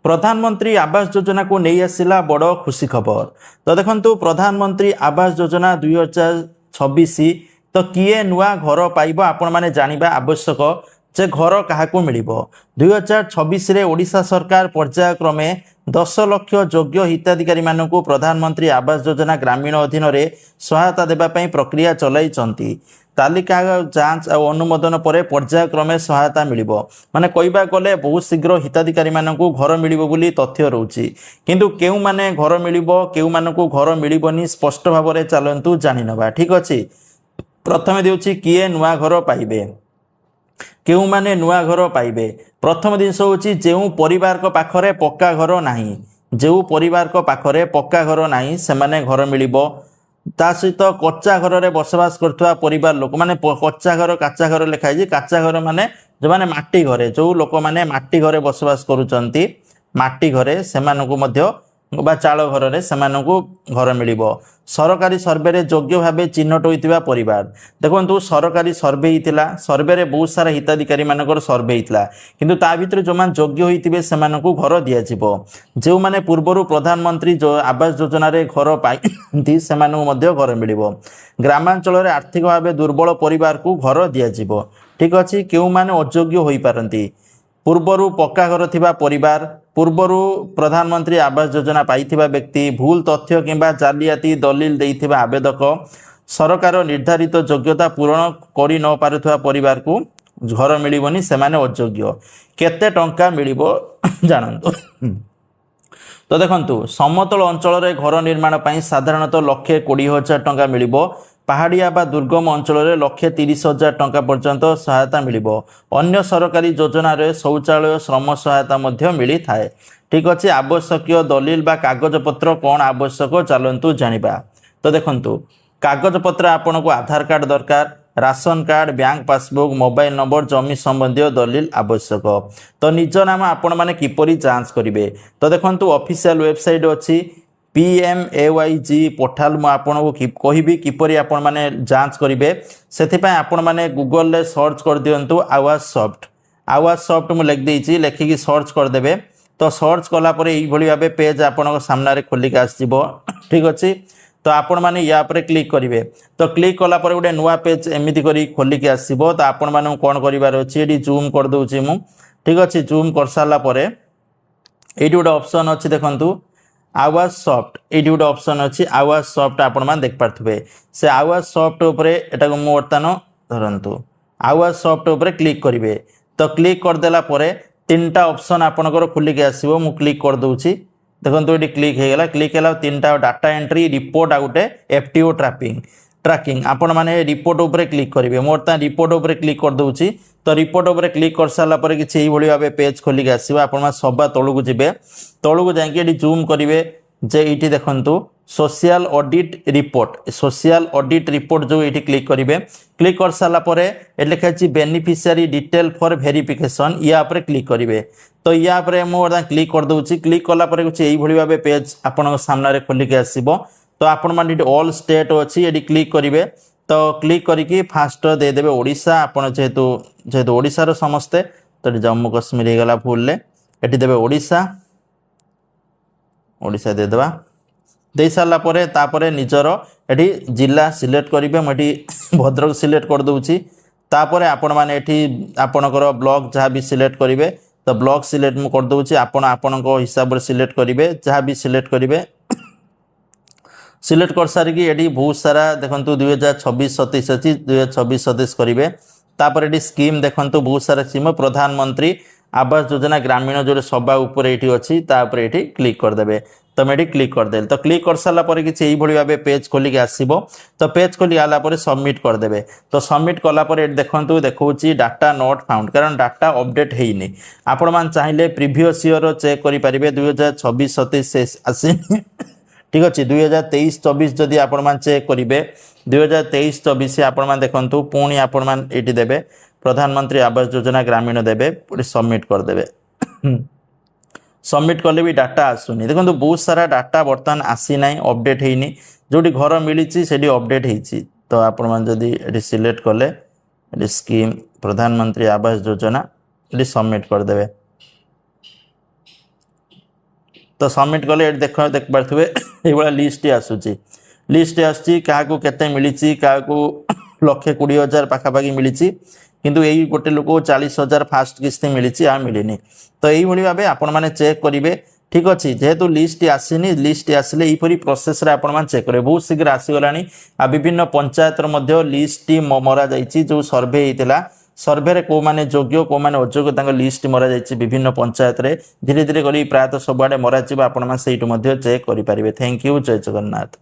प्रधानमंत्री आवास योजना को नहीं आसला बड़ खुशी खबर। तो देखो प्रधानमंत्री आवास योजना 2026 तो किए नुआ घर पाइब आपण मैंने जाना आवश्यक जे घर क्या मिल 2026 ओडिशा सरकार पर्यायक्रमे 10 लाख योग्य हिताधिकारी मानू प्रधानमंत्री आवास योजना ग्रामीण अधीन में सहायता देवाई प्रक्रिया चलाई तालिका जांच और अनुमोदन पर पर्यायक्रमे सहायता मिल माने कहवा गले बहुत शीघ्र हिताधिकारी मानू घर मिल तथ्य रोचे किंतु केउ माने घर मिल केउ मानू घर मिलनी स्पष्ट भाव में चलतु जाणीनवा। ठीक अच्छे प्रथम देउछि किए नुआ घर पाइबे केउ माने नुआ घर पाइबे। प्रथम जिनस होछि जेउ परिवार को पाखरे पक्का घर नाही जेउ परिवार को पाखरे पक्का घर नाही से माने घर मिलिबो। ता सहित कच्चा घर में बसवास करथुवा परिवार लोक माने कच्चा घर काचा घर लिखाई काचा घर माने जो माने माटी घरे जो लोक माने माटी घरे बसवास करूचंती माटी घरे सेमानकु मध्य बा चाल घर रे सेमानकु घर मिलिबो। सरकारी सर्वे रे योग्य भावे चिन्हट होइतिबा परिवार देखंतु सरकारी सर्वे हितिला सर्वे रे बहुत सारा हिताधिकारी मानकर सर्वे हितिला किंतु ता भितर जो मान योग्य होइतिबे सेमानकु घर दिया जिवो। जो माने पूर्वरु प्रधानमंत्री जो आवास योजना रे घर पाइंती सेमानकु मध्य घर मिलिबो। ग्रामांचल रे आर्थिक भावे दुर्बल परिवार को घर दिया जिवो। ठीक अछि केउ माने अयोग्य होई पारंती पूर्वरु पक्का घर थिबा परिवार पूर्वरु प्रधानमंत्री आवास योजना पाइथिबा व्यक्ति भूल तथ्य किंबा जालियाती दलिल देइथिबा आवेदक सरकार निर्धारित योग्यता पूरण करि न पारुथबा परिवार को घर मिलिबनी सेमाने अयोग्य। केते टंका मिलिबो जानंतु। तो देखंतु समतल अंचल रे घर निर्माण पई साधारणतः 1,20,000 टंका मिलिबो। पहाड़िया बा दुर्गम अंचल में 1,30,000 टंका पर्यंत सहायता मिल। अन्य सरकारी योजना रे शौचालय श्रम सहायता मध्य मिली थाए। ठीक अच्छे आवश्यक दलिल बा कागज पत्र कौन आवश्यक चलतु जानिबा। तो देखंतु कागज पत्र आपन को आधार कार्ड दरकार ration card bank passbook mobile number जमी संबंधी दलिल आवश्यक। तो निज नाम आपण माने किपरि जांच करिवे। तो देखंतु ऑफिशियल वेबसाइट अछि PMAYG पोर्टाल मु आपन को कहबी किपरि आपण माने जांच करिवे सेति पय आपण माने गूगल ले सर्च कर दियंतु आवाज सॉफ्ट मु लिख देछि लेखिकी सर्च कर देबे। तो सर्च कला परे एई भली भाबे पेज आपण को सामने रे खोलिक आसीबो। ठीक अछि तो आपण माने या पर क्लिक करिवे। तो क्लिक कला परे गोटे नुवा पेज एमिति करी खोलिक आसीबो। तो आपण माने कोन करिवार अछि एडी जूम कर दोछि मु। ठीक अछि जूम कर साला परे एडी गोटे ऑप्शन अछि देखंतु आवाज सॉफ्ट ये गोटे ऑप्शन अच्छी आवाज सॉफ्ट आपण मैंने देख पारे से आवाज सॉफ्ट उपरे एटा को मु बर्तमान धरतु आवाज सॉफ्ट उपरे क्लिक करेंगे। तो क्लिक करदेला परे 3टा ऑप्शन आपनकर खुलिक आसो मु क्लिक कर दूची देखो ये क्लिक हो गला क्लिक है 3टा डाटा एंट्री रिपोर्ट आ गोटे FTO ट्रैकिंग आपण मैंने रिपोर्ट उपरे क्लिक करेंगे। मोर ता रिपोर्ट उपरे क्लिक कर दूची। तो रिपोर्ट उपरे क्लिक कर सारा पर किसी यही भाव पेज खोलिक आसो आपण सबा तलू जी तलू जाकि जूम करेंगे जे ये देखु सोशल ऑडिट रिपोर्ट जो ये क्लिक करेंगे। क्लिक कर सारा पर लिखाई बेनिफिशियरी डिटेल फॉर वेरिफिकेशन या पर क्लिक करेंगे। तो या मुझे क्लिक कर दूची क्लिक कला कुछ यही भाव पेज आपण सामने खोलिक आसो। तो आपण मैंने ऑल स्टेट अच्छी ये क्लिक करेंगे। तो क्लिक करके फास्ट देदेवे ओडिशा आपण जेहेतु जेहेतु ओडिशार समस्ते तो जम्मू कश्मीर हो गला भूल ये देवे ओडिशा ओडिशा देदेवा दे सारा तापर निजर ये जिला सिलेक्ट करेंगे। मुझे भद्रक सिलेक्ट कर दूची तापर आपण मैंने आपणकर ब्लॉक जहाँ भी सिलेक्ट करेंगे। तो ब्लॉक सिलेक्ट मु कर दूची आपण हिसाब से सिलेक्ट करेंगे जहाँ भी सिलेक्ट करेंगे। सिलेक्ट कर सारिकी ये बहुत सारा देखो 2026-27 अच्छी 2026-27 करेंगे। तापर ये स्कीम देखो बहुत सारा स्कीम प्रधानमंत्री आवास योजना ग्रामीण जो सभा उपर ये अच्छी ये क्लिक करदे। तो मैं क्लिक करदे। तो क्लिक कर सारा पर किसी यही भाव पेज खोलिक आसो। तो पेज खोली आला पर सबमिट करदे। तो सबमिट कलापर देखो देखा डाटा नॉट फाउंड कारण डाटा अपडेट होनी आपण मैंने चाहिए प्रिवियस ईयर चेक करेंगे 2026-27 आसी। ठीक अच्छे 2023-24 जदि आपण मैंने चेक करेंगे 2023-24 आपण मैंने देखु पुणी आपण मैंने ये देवे प्रधानमंत्री आवास योजना ग्रामीण देवे सबमिट करदे। सबमिट कले भी डाटा आसुनी देखो बहुत सारा डाटा बर्तमान आसी ना अपडेट होनी जो घर मिली से अपडेट होती। तो आपण मैंने जदि ये सिलेक्ट कले स्कीम प्रधानमंत्री आवास योजना ये सबमिट करदे। तो सबमिट कले ये देखिपे ये लिस्ट आसूची लिस्ट क्या केते मिली क्या 1,20,000 पाखापाखि मिली किंतु यही गोटे लोक 40,000 फास्ट किस्ती मिली आ मिलनी तो यही भाव आपण मैंने चेक करेंगे ठीक अच्छे जेहेतु लिस्ट आसीनी लिस्ट आसिले यहीपरी प्रोसेस रे आपण चेक करेंगे बहुत शीघ्र आसीगला विभिन्न पंचायत लिस्ट मरा जाइए जो सर्वे होता सर्वे रे को माने योग्य को माने अयोग्य लिस्ट मरा जाइए विभिन्न पंचायत रे धीरे धीरे करी प्रायतः सबुआडे मरा आपण मैंने चेक करेंगे। थैंक यू जय जगन्नाथ।